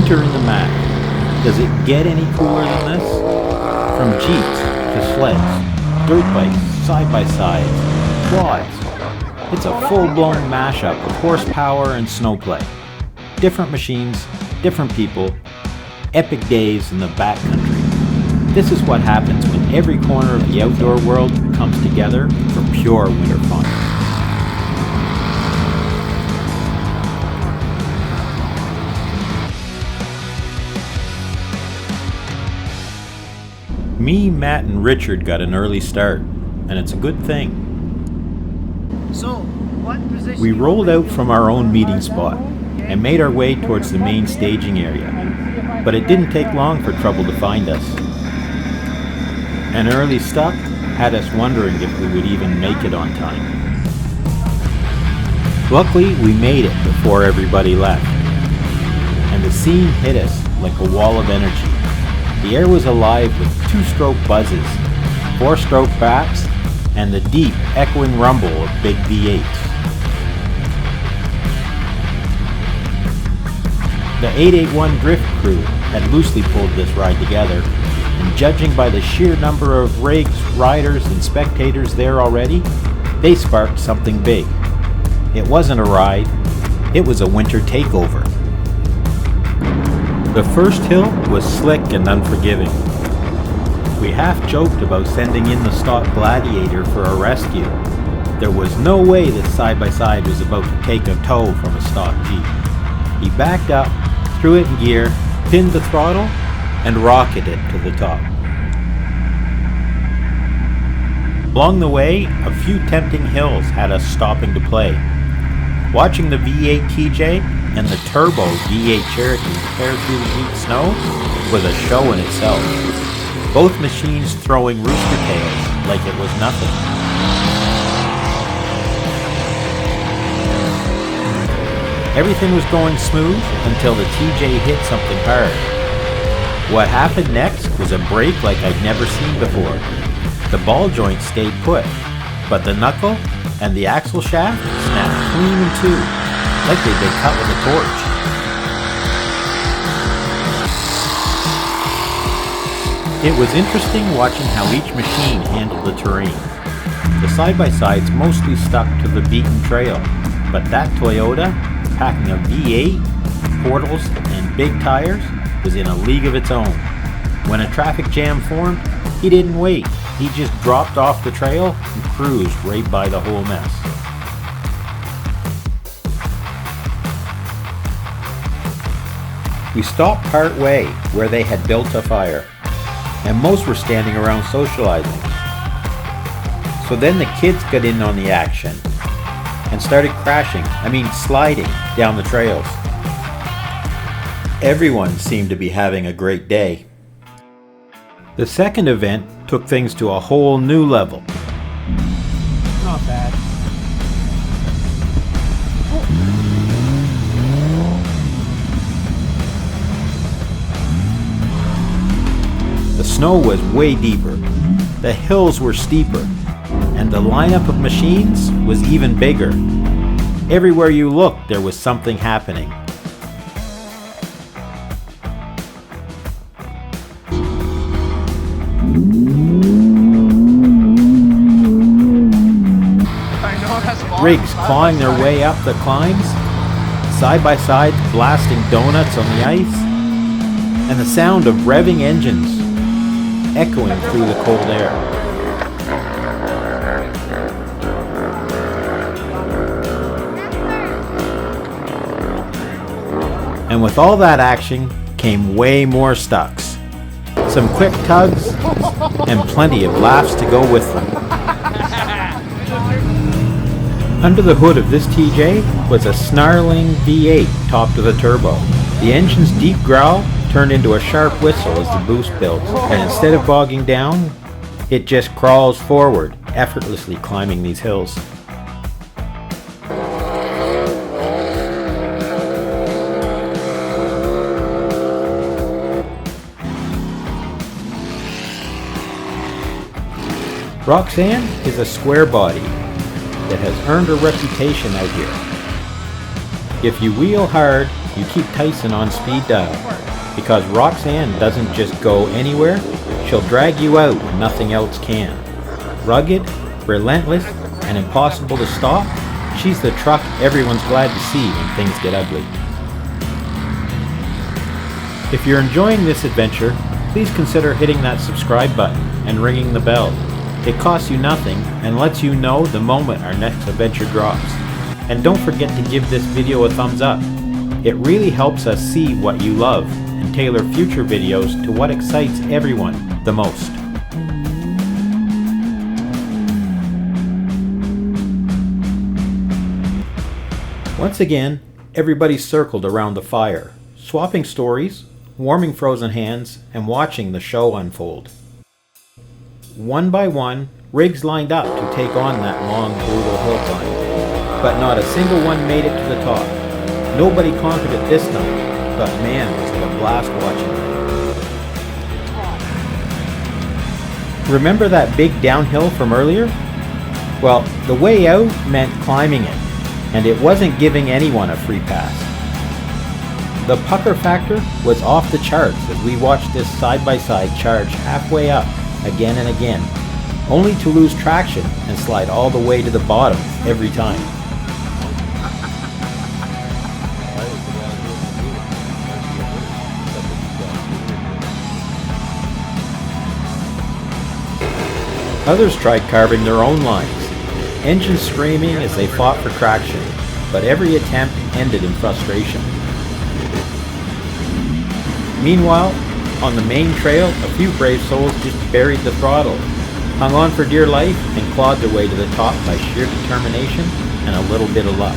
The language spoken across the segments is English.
Winter in the Mac. Does it get any cooler than this? From Jeeps to sleds, dirt bikes, side-by-sides, quads. It's a full-blown mashup of horsepower and snowplay. Different machines, different people, epic days in the backcountry. This is what happens when every corner of the outdoor world comes together for pure winter fun. Me, Matt, and Richard got an early start, and it's a good thing. So, what position we rolled out from our own meeting spot and made our way towards the main staging area, but it didn't take long for trouble to find us. An early stop had us wondering if we would even make it on time. Luckily, we made it before everybody left, and the scene hit us like a wall of energy. The air was alive with two-stroke buzzes, four-stroke backs, and the deep, echoing rumble of big V8s. The 881 Drift crew had loosely pulled this ride together, and judging by the sheer number of rigs, riders, and spectators there already, they sparked something big. It wasn't a ride, it was a winter takeover. The first hill was slick and unforgiving. We half joked about sending in the stock Gladiator for a rescue. There was no way this side-by-side was about to take a tow from a stock Jeep. He backed up, threw it in gear, pinned the throttle, and rocketed it to the top. Along the way, a few tempting hills had us stopping to play. Watching the V8 TJ and the turbo V8 Cherokee tear through the deep snow was a show in itself. Both machines throwing rooster tails like it was nothing. Everything was going smooth until the TJ hit something hard. What happened next was a break like I'd never seen before. The ball joint stayed put, but the knuckle and the axle shaft snapped clean in two, like they'd been cut with a torch. It was interesting watching how each machine handled the terrain. The side-by-sides mostly stuck to the beaten trail, but that Toyota, packing a V8, portals, and big tires, was in a league of its own. When a traffic jam formed, he didn't wait. He just dropped off the trail and cruised right by the whole mess. We stopped part way where they had built a fire, and most were standing around socializing. So then the kids got in on the action and started sliding down the trails. Everyone seemed to be having a great day. The second event took things to a whole new level. Not bad. The snow was way deeper, the hills were steeper, and the lineup of machines was even bigger. Everywhere you looked, there was something happening. Rigs clawing their way up the climbs, side-by-sides blasting donuts on the ice, and the sound of revving engines echoing through the cold air. And with all that action came way more stucks, some quick tugs, and plenty of laughs to go with them. Under the hood of this TJ was a snarling V8 topped with a turbo. The engine's deep growl turned into a sharp whistle as the boost builds, and instead of bogging down, it just crawls forward, effortlessly climbing these hills. Roxanne is a square body that has earned a reputation out here. If you wheel hard you keep Tyson on speed dial, because Roxanne doesn't just go anywhere, she'll drag you out when nothing else can. Rugged, relentless, and impossible to stop, she's the truck everyone's glad to see when things get ugly. If you're enjoying this adventure, please consider hitting that subscribe button and ringing the bell. It costs you nothing and lets you know the moment our next adventure drops. And don't forget to give this video a thumbs up. It really helps us see what you love and tailor future videos to what excites everyone the most. Once again, everybody circled around the fire, swapping stories, warming frozen hands, and watching the show unfold. One by one, rigs lined up to take on that long, brutal hill climb, but not a single one made it to the top. Nobody conquered it this time, but man, was it a blast watching. Remember that big downhill from earlier? Well, the way out meant climbing it, and it wasn't giving anyone a free pass. The pucker factor was off the charts as we watched this side-by-side charge halfway up again and again, only to lose traction and slide all the way to the bottom every time. Others tried carving their own lines, engines screaming as they fought for traction, but every attempt ended in frustration. Meanwhile, on the main trail, a few brave souls just buried the throttle, hung on for dear life, and clawed their way to the top by sheer determination and a little bit of luck.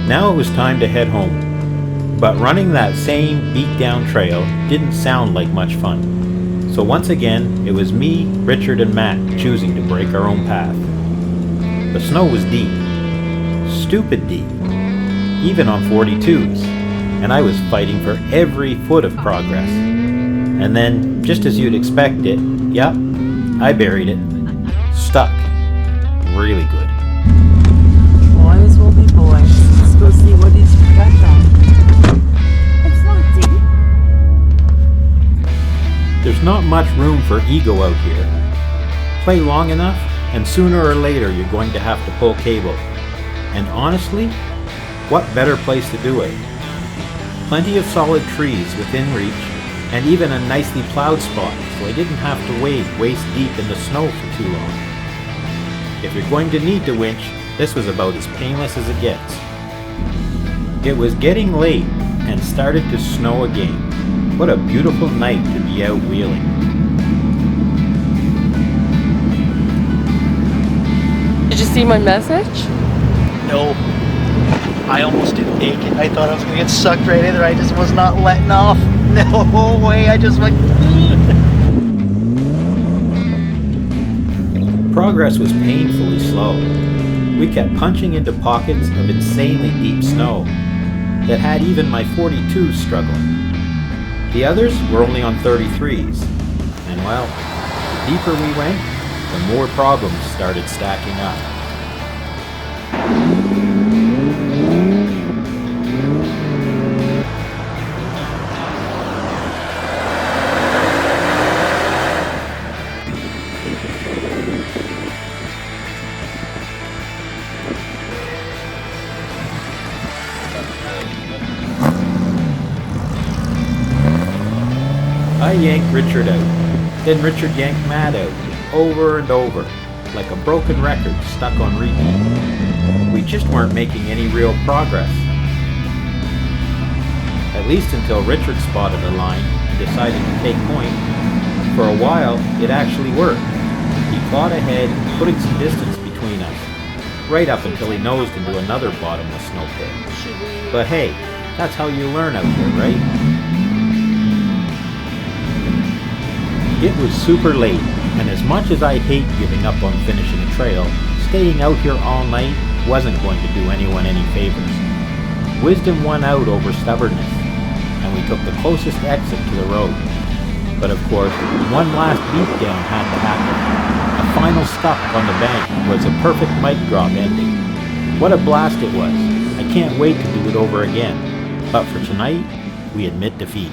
Now it was time to head home, but running that same beat-down trail didn't sound like much fun. So once again, it was me, Richard, and Matt choosing to break our own path. The snow was deep, stupid deep, even on 42s, and I was fighting for every foot of progress. And then, just as you'd expect it, yep, I buried it. Stuck. Really good. Boys will be boys. Let's go see what he's got on. It's not deep. There's not much room for ego out here. Play long enough, and sooner or later you're going to have to pull cable. And honestly, what better place to do it? Plenty of solid trees within reach, and even a nicely plowed spot, so I didn't have to wade waist deep in the snow for too long. If you're going to need to winch, this was about as painless as it gets. It was getting late and started to snow again. What a beautiful night to be out wheeling. Did you see my message? No. I almost didn't make it. I thought I was going to get sucked right in there. I just was not letting off. No way. I just went... Progress was painfully slow. We kept punching into pockets of insanely deep snow that had even my 42s struggling. The others were only on 33s. And well, the deeper we went, the more problems started stacking up. I yanked Richard out, then Richard yanked Matt out, over and over, like a broken record stuck on repeat. We just weren't making any real progress. At least until Richard spotted a line and decided to take point. For a while, it actually worked. He clawed ahead, putting some distance between us, right up until he nosed into another bottomless snow pit. But hey, that's how you learn out here, right? It was super late, and as much as I hate giving up on finishing a trail, staying out here all night wasn't going to do anyone any favors. Wisdom won out over stubbornness, and we took the closest exit to the road. But of course, one last beatdown had to happen. A final stop on the bank was a perfect mic drop ending. What a blast it was. I can't wait to do it over again. But for tonight, we admit defeat.